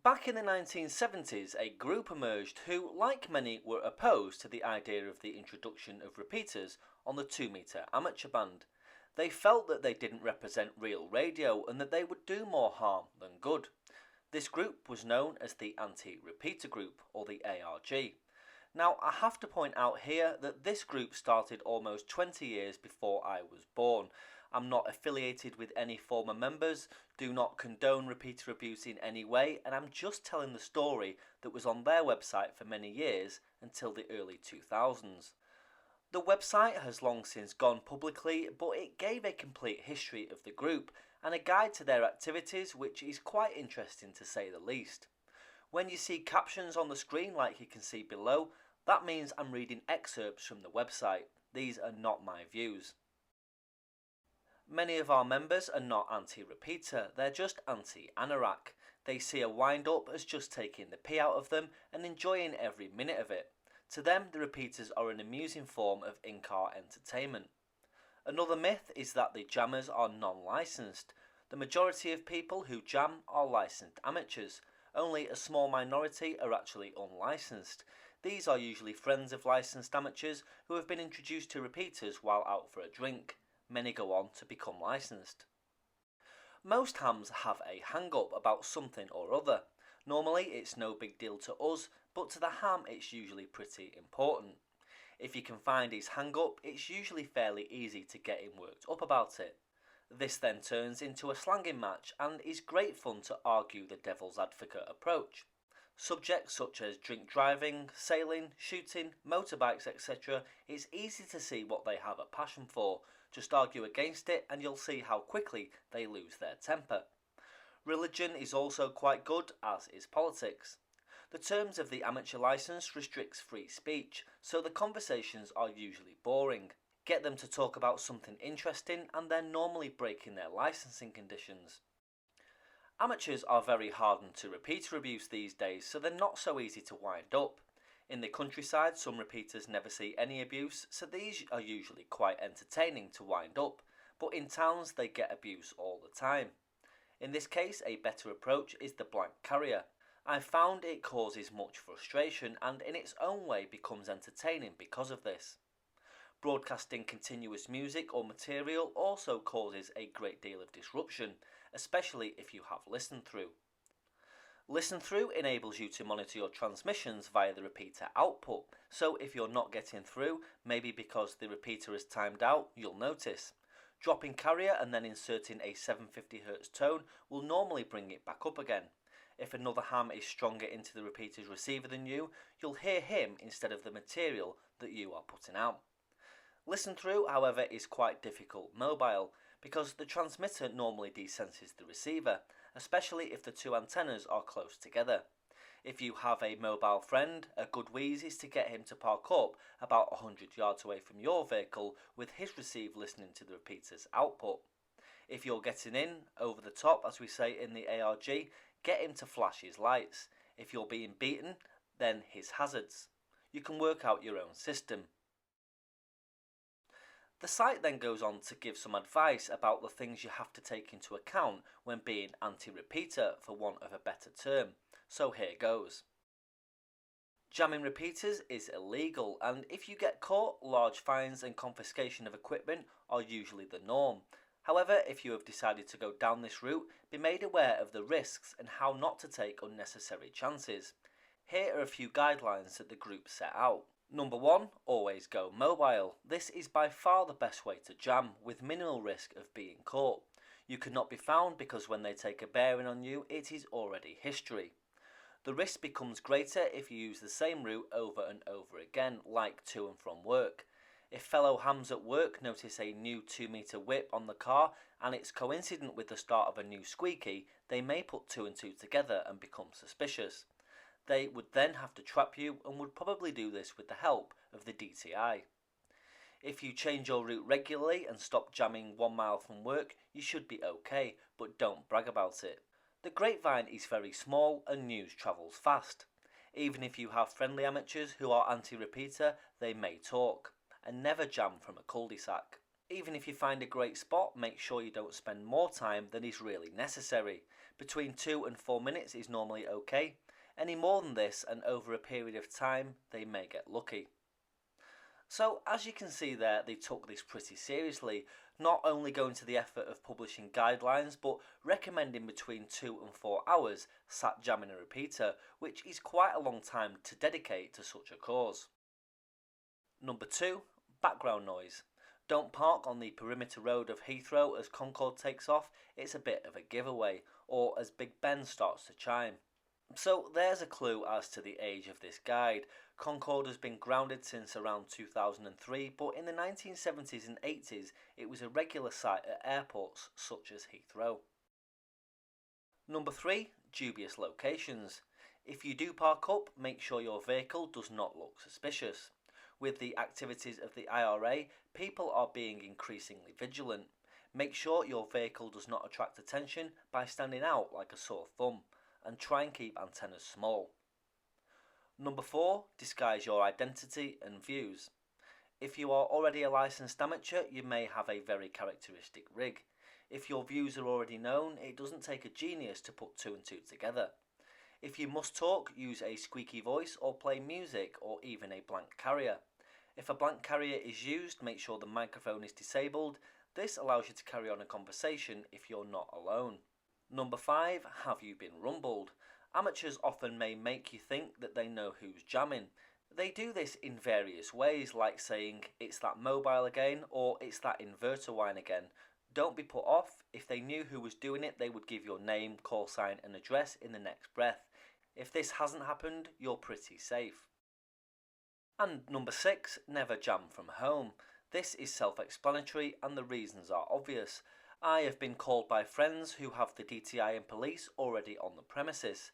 Back in the 1970s, a group emerged who, like many, were opposed to the idea of the introduction of repeaters on the 2-metre amateur band. They felt that they didn't represent real radio and that they would do more harm than good. This group was known as the Anti-Repeater Group, or the ARG. Now, I have to point out here that this group started almost 20 years before I was born. I'm not affiliated with any former members, do not condone repeater abuse in any way, and I'm just telling the story that was on their website for many years until the early 2000s. The website has long since gone publicly, but it gave a complete history of the group and a guide to their activities, which is quite interesting to say the least. When you see captions on the screen like you can see below, that means I'm reading excerpts from the website. These are not my views. Many of our members are not anti-repeater, they're just anti-anorak. They see a wind-up as just taking the pee out of them and enjoying every minute of it. To them, the repeaters are an amusing form of in-car entertainment. Another myth is that the jammers are non-licensed. The majority of people who jam are licensed amateurs. Only a small minority are actually unlicensed. These are usually friends of licensed amateurs who have been introduced to repeaters while out for a drink. Many go on to become licensed. Most hams have a hang-up about something or other. Normally it's no big deal to us, but to the ham it's usually pretty important. If you can find his hang-up, it's usually fairly easy to get him worked up about it. This then turns into a slanging match and is great fun to argue the devil's advocate approach. Subjects such as drink driving, sailing, shooting, motorbikes, etc. It's easy to see what they have a passion for. Just argue against it and you'll see how quickly they lose their temper. Religion is also quite good, as is politics. The terms of the amateur license restricts free speech, so the conversations are usually boring. Get them to talk about something interesting and they're normally breaking their licensing conditions. Amateurs are very hardened to repeater abuse these days, so they're not so easy to wind up. In the countryside, some repeaters never see any abuse, so these are usually quite entertaining to wind up, but in towns they get abuse all the time. In this case, a better approach is the blank carrier. I've found it causes much frustration and in its own way becomes entertaining because of this. Broadcasting continuous music or material also causes a great deal of disruption, especially if you have listen through. Listen through enables you to monitor your transmissions via the repeater output, so if you're not getting through, maybe because the repeater is timed out, you'll notice. Dropping carrier and then inserting a 750Hz tone will normally bring it back up again. If another ham is stronger into the repeater's receiver than you, you'll hear him instead of the material that you are putting out. Listen through, however, is quite difficult mobile, because the transmitter normally desenses the receiver, especially if the two antennas are close together. If you have a mobile friend, a good wheeze is to get him to park up about 100 yards away from your vehicle with his receiver listening to the repeater's output. If you're getting in, over the top as we say in the ARG, get him to flash his lights. If you're being beaten, then his hazards. You can work out your own system. The site then goes on to give some advice about the things you have to take into account when being anti-repeater, for want of a better term. So here goes. Jamming repeaters is illegal, and if you get caught, large fines and confiscation of equipment are usually the norm. However, if you have decided to go down this route, be made aware of the risks and how not to take unnecessary chances. Here are a few guidelines that the group set out. Number 1, always go mobile. This is by far the best way to jam, with minimal risk of being caught. You cannot be found because when they take a bearing on you, it is already history. The risk becomes greater if you use the same route over and over again, like to and from work. If fellow hams at work notice a new 2-metre whip on the car and it's coincident with the start of a new squeaky, they may put 2 and 2 together and become suspicious. They would then have to trap you and would probably do this with the help of the DTI. If you change your route regularly and stop jamming 1 mile from work, you should be okay, but don't brag about it. The grapevine is very small and news travels fast. Even if you have friendly amateurs who are anti-repeater, they may talk. And never jam from a cul-de-sac. Even if you find a great spot, make sure you don't spend more time than is really necessary. Between 2 and 4 minutes is normally okay. Any more than this and over a period of time, they may get lucky. So as you can see there, they took this pretty seriously, not only going to the effort of publishing guidelines, but recommending between 2 and 4 hours sat jamming a repeater, which is quite a long time to dedicate to such a cause. Number 2, background noise. Don't park on the perimeter road of Heathrow as Concorde takes off, it's a bit of a giveaway, or as Big Ben starts to chime. So there's a clue as to the age of this guide. Concorde has been grounded since around 2003, but in the 1970s and 80s it was a regular sight at airports such as Heathrow. Number 3, dubious locations. If you do park up, make sure your vehicle does not look suspicious. With the activities of the IRA, people are being increasingly vigilant. Make sure your vehicle does not attract attention by standing out like a sore thumb, and try and keep antennas small. Number 4, disguise your identity and views. If you are already a licensed amateur, you may have a very characteristic rig. If your views are already known, it doesn't take a genius to put 2 and 2 together. If you must talk, use a squeaky voice or play music or even a blank carrier. If a blank carrier is used, make sure the microphone is disabled. This allows you to carry on a conversation if you're not alone. Number 5, have you been rumbled? Amateurs often may make you think that they know who's jamming. They do this in various ways, like saying, it's that mobile again, or it's that inverter wine again. Don't be put off. If they knew who was doing it, they would give your name, call sign and address in the next breath. If this hasn't happened, you're pretty safe. And number 6, never jam from home. This is self-explanatory and the reasons are obvious. I have been called by friends who have the DTI and police already on the premises.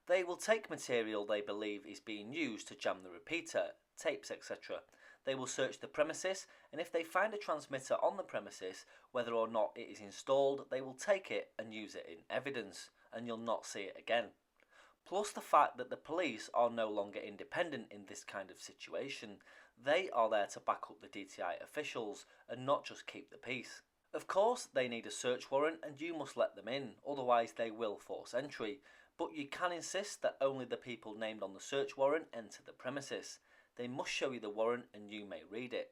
They will take material they believe is being used to jam the repeater, tapes etc. They will search the premises, and if they find a transmitter on the premises, whether or not it is installed, they will take it and use it in evidence, and you'll not see it again. Plus the fact that the police are no longer independent in this kind of situation. They are there to back up the DTI officials and not just keep the peace. Of course, they need a search warrant and you must let them in, otherwise they will force entry, but you can insist that only the people named on the search warrant enter the premises. They must show you the warrant and you may read it.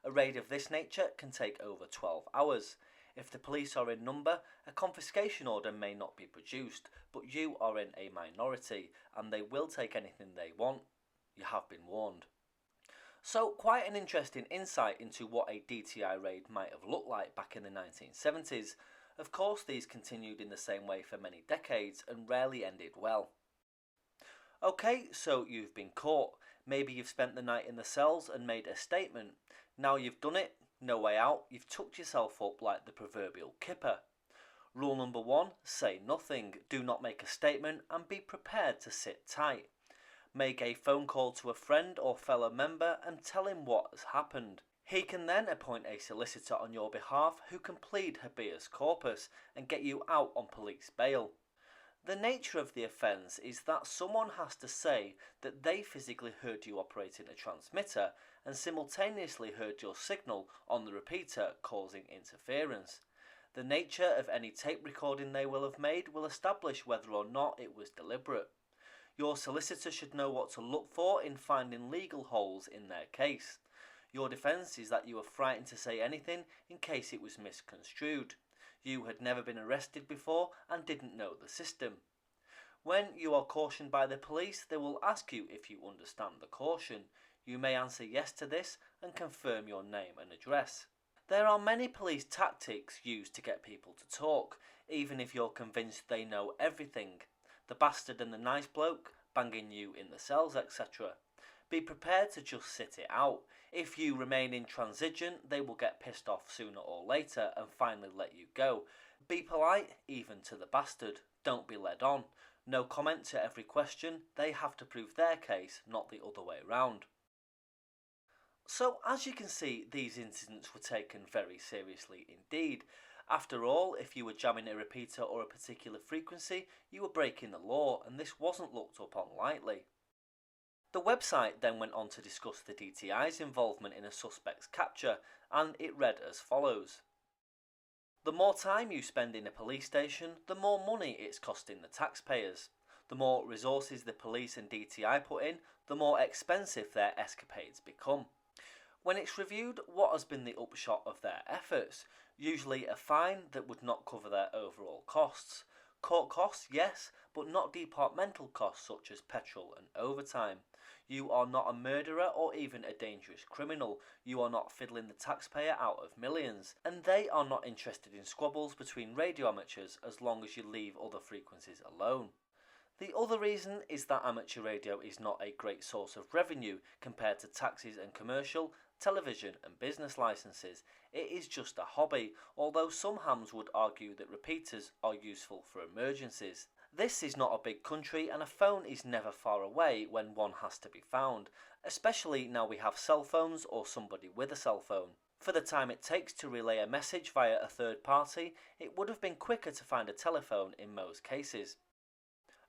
A raid of this nature can take over 12 hours. If the police are in number, a confiscation order may not be produced, but you are in a minority and they will take anything they want. You have been warned. So quite an interesting insight into what a DTI raid might have looked like back in the 1970s. Of course, these continued in the same way for many decades and rarely ended well. Okay, so you've been caught. Maybe you've spent the night in the cells and made a statement. Now you've done it, no way out, you've tucked yourself up like the proverbial kipper. Rule number 1, say nothing, do not make a statement and be prepared to sit tight. Make a phone call to a friend or fellow member and tell him what has happened. He can then appoint a solicitor on your behalf who can plead habeas corpus and get you out on police bail. The nature of the offence is that someone has to say that they physically heard you operating a transmitter and simultaneously heard your signal on the repeater causing interference. The nature of any tape recording they will have made will establish whether or not it was deliberate. Your solicitor should know what to look for in finding legal holes in their case. Your defence is that you were frightened to say anything in case it was misconstrued. You had never been arrested before and didn't know the system. When you are cautioned by the police, they will ask you if you understand the caution. You may answer yes to this and confirm your name and address. There are many police tactics used to get people to talk, even if you're convinced they know everything. The bastard and the nice bloke, banging you in the cells, etc. Be prepared to just sit it out. If you remain intransigent, they will get pissed off sooner or later and finally let you go. Be polite, even to the bastard. Don't be led on. No comment to every question. They have to prove their case, not the other way round. So, as you can see, these incidents were taken very seriously indeed. After all, if you were jamming a repeater or a particular frequency, you were breaking the law, and this wasn't looked upon lightly. The website then went on to discuss the DTI's involvement in a suspect's capture, and it read as follows. The more time you spend in a police station, the more money it's costing the taxpayers. The more resources the police and DTI put in, the more expensive their escapades become. When it's reviewed what has been the upshot of their efforts, usually a fine that would not cover their overall costs. Court costs, yes, but not departmental costs such as petrol and overtime. You are not a murderer or even a dangerous criminal. You are not fiddling the taxpayer out of millions. And they are not interested in squabbles between radio amateurs as long as you leave other frequencies alone. The other reason is that amateur radio is not a great source of revenue compared to taxis and commercial, television and business licenses. It is just a hobby, although some hams would argue that repeaters are useful for emergencies. This is not a big country and a phone is never far away when one has to be found, especially now we have cell phones or somebody with a cell phone. For the time it takes to relay a message via a third party, it would have been quicker to find a telephone in most cases.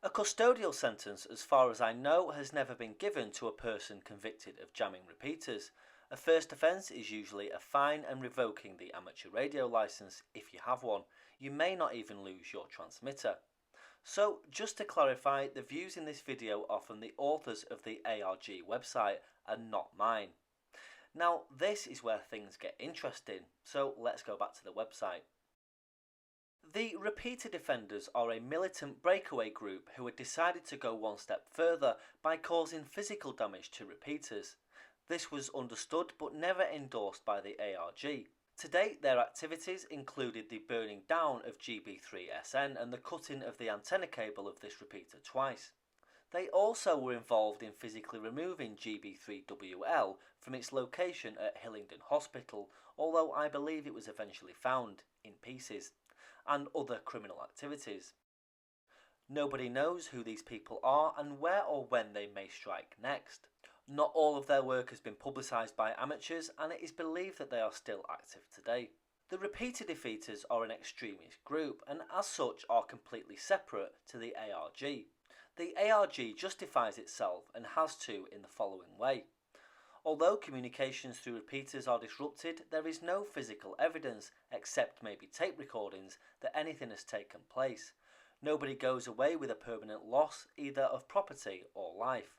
A custodial sentence, as far as I know, has never been given to a person convicted of jamming repeaters. A first offence is usually a fine and revoking the amateur radio licence if you have one. You may not even lose your transmitter. So, just to clarify, the views in this video are from the authors of the ARG website and not mine. Now, this is where things get interesting, so let's go back to the website. The repeater defenders are a militant breakaway group who had decided to go one step further by causing physical damage to repeaters. This was understood but never endorsed by the ARG. To date, their activities included the burning down of GB3SN and the cutting of the antenna cable of this repeater twice. They also were involved in physically removing GB3WL from its location at Hillingdon Hospital, although I believe it was eventually found in pieces, and other criminal activities. Nobody knows who these people are and where or when they may strike next. Not all of their work has been publicised by amateurs, and it is believed that they are still active today. The repeater defeaters are an extremist group and as such are completely separate to the ARG. The ARG justifies itself and has to in the following way. Although communications through repeaters are disrupted, there is no physical evidence, except maybe tape recordings, that anything has taken place. Nobody goes away with a permanent loss, either of property or life.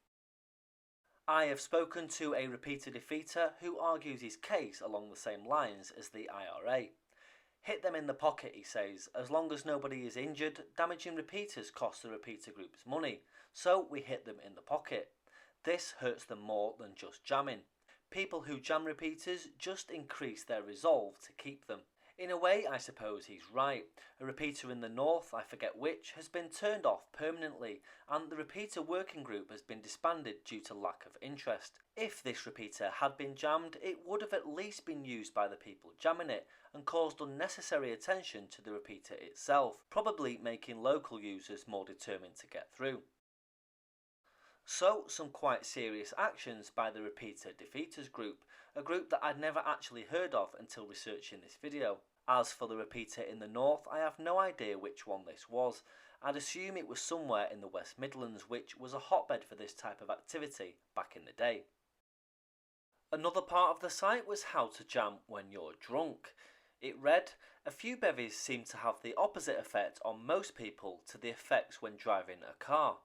I have spoken to a repeater defeater who argues his case along the same lines as the IRA. Hit them in the pocket, he says. As long as nobody is injured, damaging repeaters costs the repeater groups money, so we hit them in the pocket. This hurts them more than just jamming. People who jam repeaters just increase their resolve to keep them. In a way, I suppose he's right. A repeater in the north, I forget which, has been turned off permanently, and the repeater working group has been disbanded due to lack of interest. If this repeater had been jammed, it would have at least been used by the people jamming it, and caused unnecessary attention to the repeater itself, probably making local users more determined to get through. So, some quite serious actions by the repeater defeaters group, a group that I'd never actually heard of until researching this video. As for the repeater in the north, I have no idea which one this was. I'd assume it was somewhere in the West Midlands, which was a hotbed for this type of activity back in the day. Another part of the site was how to jam when you're drunk. It read, a few bevies seem to have the opposite effect on most people to the effects when driving a car.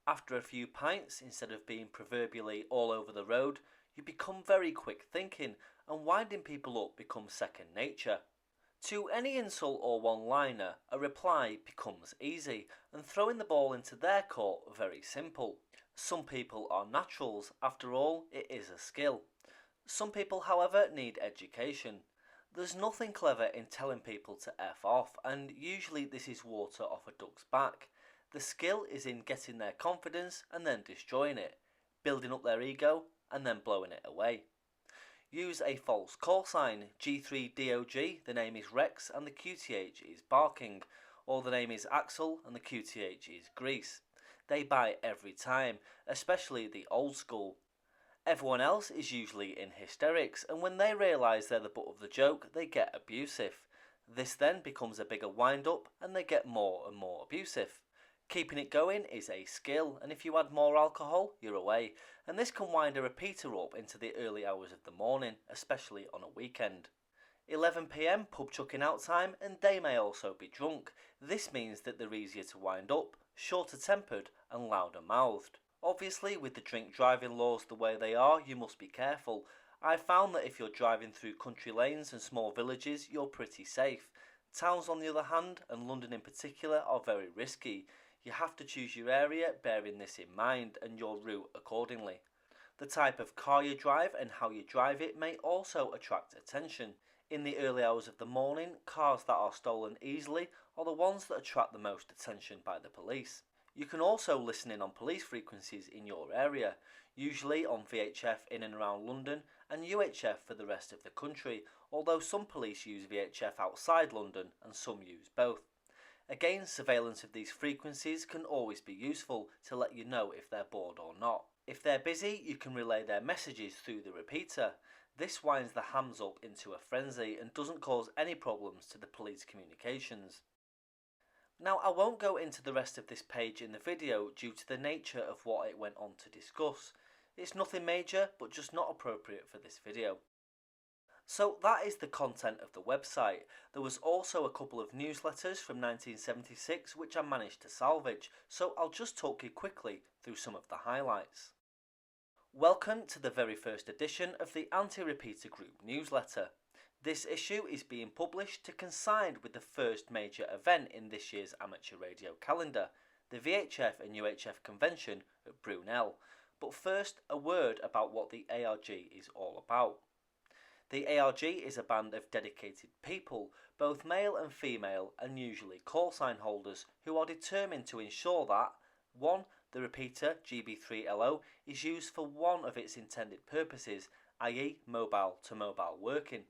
After a few pints, instead of being proverbially all over the road, you become very quick thinking, and winding people up becomes second nature. To any insult or one-liner, a reply becomes easy, and throwing the ball into their court very simple. Some people are naturals, after all, it is a skill. Some people, however, need education. There's nothing clever in telling people to F off, and usually this is water off a duck's back. The skill is in getting their confidence and then destroying it, building up their ego and then blowing it away. Use a false call sign, G3DOG, the name is Rex and the QTH is barking, or the name is Axel and the QTH is Grease. They bite every time, especially the old school. Everyone else is usually in hysterics, and when they realise they're the butt of the joke, they get abusive. This then becomes a bigger wind-up and they get more and more abusive. Keeping it going is a skill, and if you add more alcohol, you're away, and this can wind a repeater up into the early hours of the morning, especially on a weekend. 11 PM pub chucking out time, and they may also be drunk. This means that they're easier to wind up, shorter tempered and louder mouthed. Obviously, with the drink driving laws the way they are, you must be careful. I found that if you're driving through country lanes and small villages, you're pretty safe. Towns on the other hand, and London in particular, are very risky. You have to choose your area bearing this in mind and your route accordingly. The type of car you drive and how you drive it may also attract attention. In the early hours of the morning, cars that are stolen easily are the ones that attract the most attention by the police. You can also listen in on police frequencies in your area, usually on VHF in and around London and UHF for the rest of the country, although some police use VHF outside London and some use both. Again, surveillance of these frequencies can always be useful to let you know if they're bored or not. If they're busy, you can relay their messages through the repeater. This winds the hams up into a frenzy and doesn't cause any problems to the police communications. Now, I won't go into the rest of this page in the video due to the nature of what it went on to discuss. It's nothing major, but just not appropriate for this video. So that is the content of the website. There was also a couple of newsletters from 1976 which I managed to salvage, so I'll just talk you quickly through some of the highlights. Welcome to the very first edition of the Anti-Repeater Group newsletter. This issue is being published to coincide with the first major event in this year's amateur radio calendar, the VHF and UHF convention at Brunel. But first, a word about what the ARG is all about. The ARG is a band of dedicated people, both male and female, and usually call sign holders, who are determined to ensure that 1. The repeater GB3LO is used for one of its intended purposes, i.e. mobile to mobile working.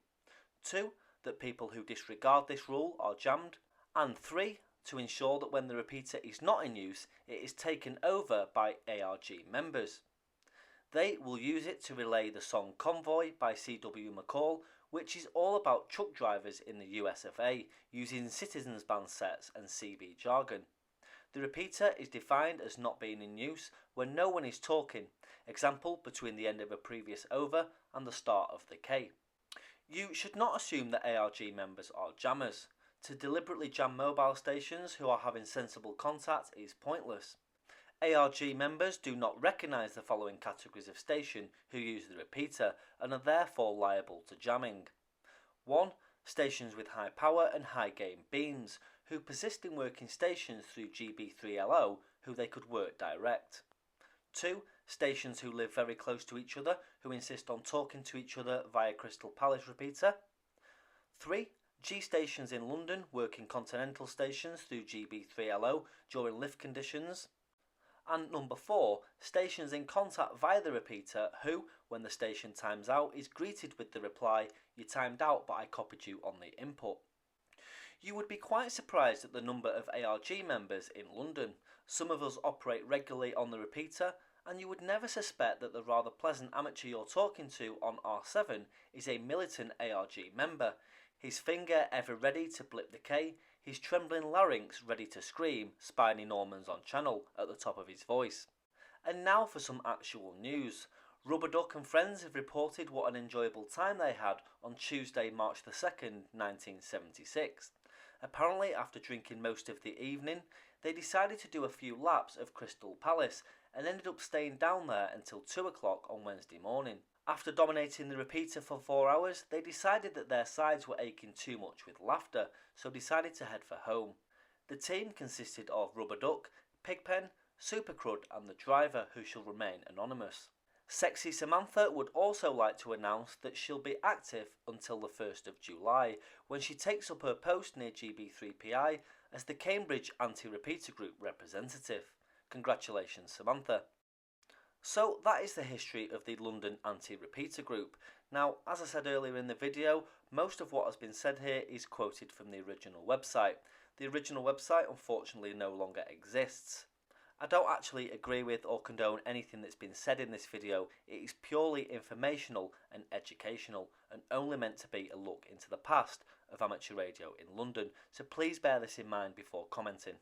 2. That people who disregard this rule are jammed. And 3. To ensure that when the repeater is not in use, it is taken over by ARG members. They will use it to relay the song Convoy by C.W. McCall, which is all about truck drivers in the US of A, using citizens band sets and CB jargon. The repeater is defined as not being in use when no one is talking, example between the end of a previous over and the start of the K. You should not assume that ARG members are jammers. To deliberately jam mobile stations who are having sensible contact is pointless. ARG members do not recognise the following categories of station who use the repeater and are therefore liable to jamming. 1. Stations with high power and high gain beams who persist in working stations through GB3LO who they could work direct. 2. Stations who live very close to each other who insist on talking to each other via Crystal Palace repeater. 3. G stations in London working continental stations through GB3LO during lift conditions. And number 4, stations in contact via the repeater who, when the station times out, is greeted with the reply, "You timed out but I copied you on the input." You would be quite surprised at the number of ARG members in London. Some of us operate regularly on the repeater, and you would never suspect that the rather pleasant amateur you're talking to on R7 is a militant ARG member. His finger ever ready to blip the K, his trembling larynx ready to scream Spiny Normans on channel at the top of his voice. And now for some actual news. Rubber Duck and friends have reported what an enjoyable time they had on Tuesday, March the 2nd, 1976. Apparently, after drinking most of the evening, they decided to do a few laps of Crystal Palace and ended up staying down there until 2 o'clock on Wednesday morning. After dominating the repeater for 4 hours, they decided that their sides were aching too much with laughter, so decided to head for home. The team consisted of Rubber Duck, Pigpen, Super Crud and the driver, who shall remain anonymous. Sexy Samantha would also like to announce that she'll be active until the 1st of July, when she takes up her post near GB3PI as the Cambridge Anti-Repeater Group representative. Congratulations, Samantha. So that is the history of the London Anti-Repeater Group. Now, as I said earlier in the video, most of what has been said here is quoted from the original website. The original website unfortunately no longer exists. I don't actually agree with or condone anything that's been said in this video. It is purely informational and educational and only meant to be a look into the past of amateur radio in London, so please bear this in mind before commenting.